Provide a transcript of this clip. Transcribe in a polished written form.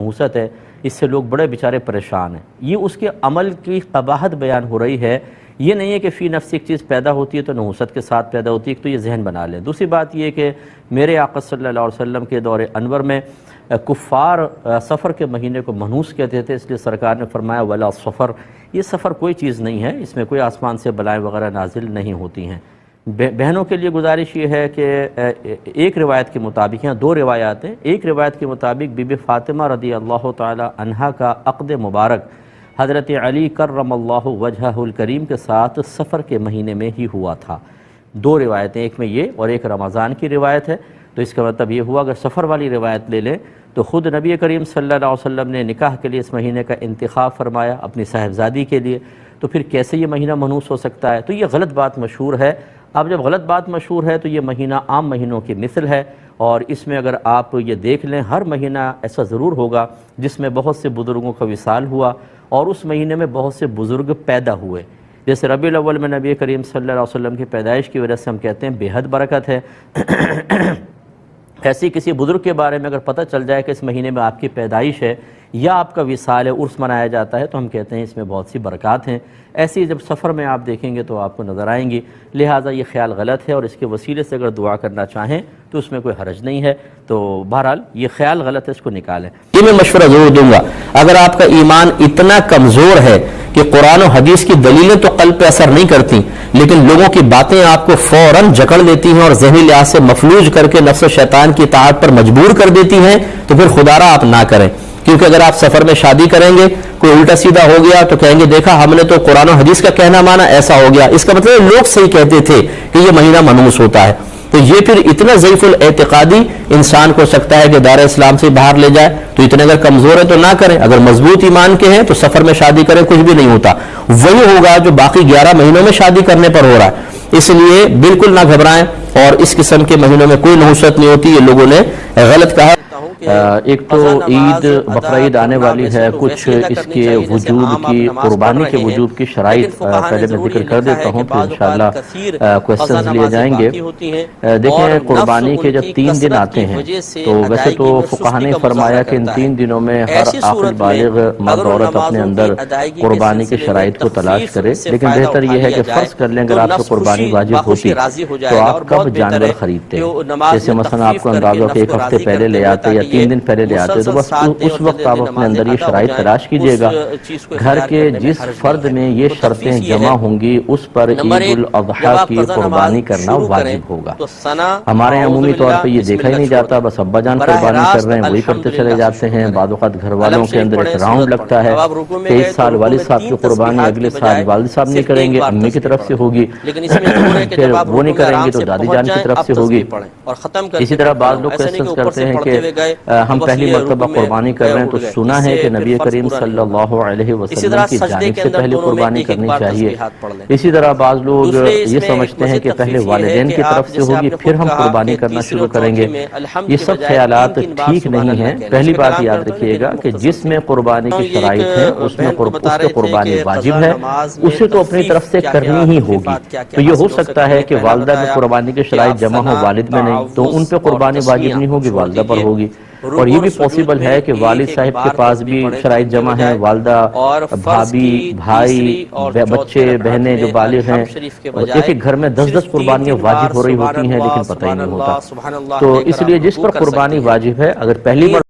نحوست ہے، اس سے لوگ بڑے بیچارے پریشان ہیں۔ یہ اس کے عمل کی قباحت بیان ہو رہی ہے۔ یہ نہیں ہے کہ فی نفس ایک چیز پیدا ہوتی ہے تو نحوست کے ساتھ پیدا ہوتی ہے، تو یہ ذہن بنا لیں۔ دوسری بات یہ کہ میرے آقا صلی اللہ علیہ وسلم کے دور انور میں کفار سفر کے مہینے کو منحوس کہتے تھے، اس لیے سرکار نے فرمایا ولا سفر، یہ سفر کوئی چیز نہیں ہے، اس میں کوئی آسمان سے بلائیں وغیرہ نازل نہیں ہوتی ہیں۔ بہنوں کے لیے گزارش یہ ہے کہ ایک روایت کے مطابق، یہاں دو روایات ہیں، ایک روایت کے مطابق بی بی فاطمہ رضی اللہ تعالی عنہا کا عقد مبارک حضرت علی کرم اللہ وجہہ الکریم کے ساتھ سفر کے مہینے میں ہی ہوا تھا۔ دو روایتیں، ایک میں یہ اور ایک رمضان کی روایت ہے، تو اس کا مطلب یہ ہوا اگر سفر والی روایت لے لیں تو خود نبی کریم صلی اللہ علیہ وسلم نے نکاح کے لیے اس مہینے کا انتخاب فرمایا اپنی صاحبزادی کے لیے، تو پھر کیسے یہ مہینہ منحوس ہو سکتا ہے؟ تو یہ غلط بات مشہور ہے۔ اب جب غلط بات مشہور ہے تو یہ مہینہ عام مہینوں کی مثل ہے، اور اس میں اگر آپ یہ دیکھ لیں ہر مہینہ ایسا ضرور ہوگا جس میں بہت سے بزرگوں کا وصال ہوا اور اس مہینے میں بہت سے بزرگ پیدا ہوئے۔ جیسے ربیع الاول میں نبی کریم صلی اللہ علیہ وسلم کی پیدائش کی وجہ سے ہم کہتے ہیں بے حد برکت ہے۔ ایسی کسی بزرگ کے بارے میں اگر پتہ چل جائے کہ اس مہینے میں آپ کی پیدائش ہے یا آپ کا وصال ہے، عرس منایا جاتا ہے، تو ہم کہتے ہیں اس میں بہت سی برکات ہیں۔ ایسی جب سفر میں آپ دیکھیں گے تو آپ کو نظر آئیں گی، لہٰذا یہ خیال غلط ہے، اور اس کے وسیلے سے اگر دعا کرنا چاہیں تو اس میں کوئی حرج نہیں ہے۔ تو بہرحال یہ خیال غلط ہے، اس کو نکالیں۔ یہ میں مشورہ ضرور دوں گا، اگر آپ کا ایمان اتنا کمزور ہے کہ قرآن و حدیث کی دلیلیں تو قلب پہ اثر نہیں کرتی لیکن لوگوں کی باتیں آپ کو فوراً جکڑ لیتی ہیں اور ذہنی لحاظ سے مفلوج کر کے نفس و شیطان کی اطاعت پر مجبور کر دیتی ہیں، تو پھر خدا را آپ نہ کریں، کیونکہ اگر آپ سفر میں شادی کریں گے کوئی الٹا سیدھا ہو گیا تو کہیں گے دیکھا ہم نے تو قرآن و حدیث کا کہنا مانا، ایسا ہو گیا، اس کا مطلب لوگ صحیح کہتے تھے کہ یہ مہینہ منحوس ہوتا ہے۔ تو یہ پھر اتنا ضعیف الاعتقادی انسان کو سکتا ہے کہ دار اسلام سے باہر لے جائے، تو اتنے اگر کمزور ہے تو نہ کریں، اگر مضبوط ایمان کے ہیں تو سفر میں شادی کریں، کچھ بھی نہیں ہوتا، وہی ہوگا جو باقی 11 مہینوں میں شادی کرنے پر ہو رہا ہے۔ اس لیے بالکل نہ گھبرائیں، اور اس قسم کے مہینوں میں کوئی نحوست نہیں ہوتی، یہ لوگوں نے غلط کہا۔ ایک تو عید بقرعید آنے والی ہے، کچھ اس کے وجوب کی، قربانی کے وجوب کی شرائط پہلے میں ذکر کر دیتا ہوں، پھر انشاءاللہ کوئسچنز لیے جائیں گے۔ دیکھیں قربانی کے جب 3 دن آتے ہیں تو ویسے تو فقہا نے فرمایا کہ ان 3 دنوں میں ہر عاقل بالغ مرد عورت اپنے اندر قربانی کی شرائط کو تلاش کرے، لیکن بہتر یہ ہے کہ فرض کر لیں اگر آپ کو قربانی واجب ہوتی تو آپ کب جانور خریدتے ہیں؟ جیسے مثلا آپ کو اندازہ کہ 1 ہفتے پہلے لے آتے یا 3 دن پہلے لے آتے، تو بس اس وقت آپ اپنے اندر یہ شرائط تلاش کیجئے گا۔ گھر کے جس فرد میں یہ شرطیں جمع ہوں گی اس پر عید الاضحیٰ کی قربانی کرنا واجب ہوگا۔ ہمارے یہاں عمومی طور پہ یہ دیکھا ہی نہیں جاتا، بس ابا جان قربانی کر رہے ہیں وہی کرتے چلے جاتے ہیں۔ بعض اوقات گھر والوں کے اندر ایک راؤنڈ لگتا ہے کہ اس سال والد صاحب کی قربانی اگلے سال والد صاحب نہیں کریں گے، امی کی طرف سے ہوگی، پھر وہ نہیں کریں گے تو دادی جان کی طرف سے ہوگی۔ اسی طرح بعض لوگ کوئسچنز کرتے ہیں کہ ہم پہلی مرتبہ قربانی کر رہے ہیں تو سنا ہے کہ نبی کریم صلی اللہ علیہ وسلم کی جانب سے پہلے قربانی کرنی چاہیے۔ اسی طرح بعض لوگ یہ سمجھتے ہیں کہ پہلے والدین کی طرف سے ہوگی پھر ہم قربانی کرنا شروع کریں گے۔ یہ سب خیالات ٹھیک نہیں ہیں۔ پہلی بات یاد رکھیے گا کہ جس میں قربانی کی شرائط ہے اس میں قربانی واجب ہے، اسے تو اپنی طرف سے کرنی ہی ہوگی۔ تو یہ ہو سکتا ہے کہ والدہ میں قربانی کی شرائط جمع ہو والد میں نہیں، تو ان پہ قربانی واجب نہیں ہوگی، والدہ پر ہوگی۔ اور یہ بھی پوسیبل ہے کہ والد صاحب کے پاس بھی شرائط جمع ہیں، والدہ، بھابھی، بھائی، بچے، بہنیں جو بالغ ہیں، ایک ایک گھر میں 10 قربانیاں واجب ہو رہی ہوتی ہیں لیکن پتہ ہی نہیں ہوتا۔ تو اس لیے جس پر قربانی واجب ہے اگر پہلی بار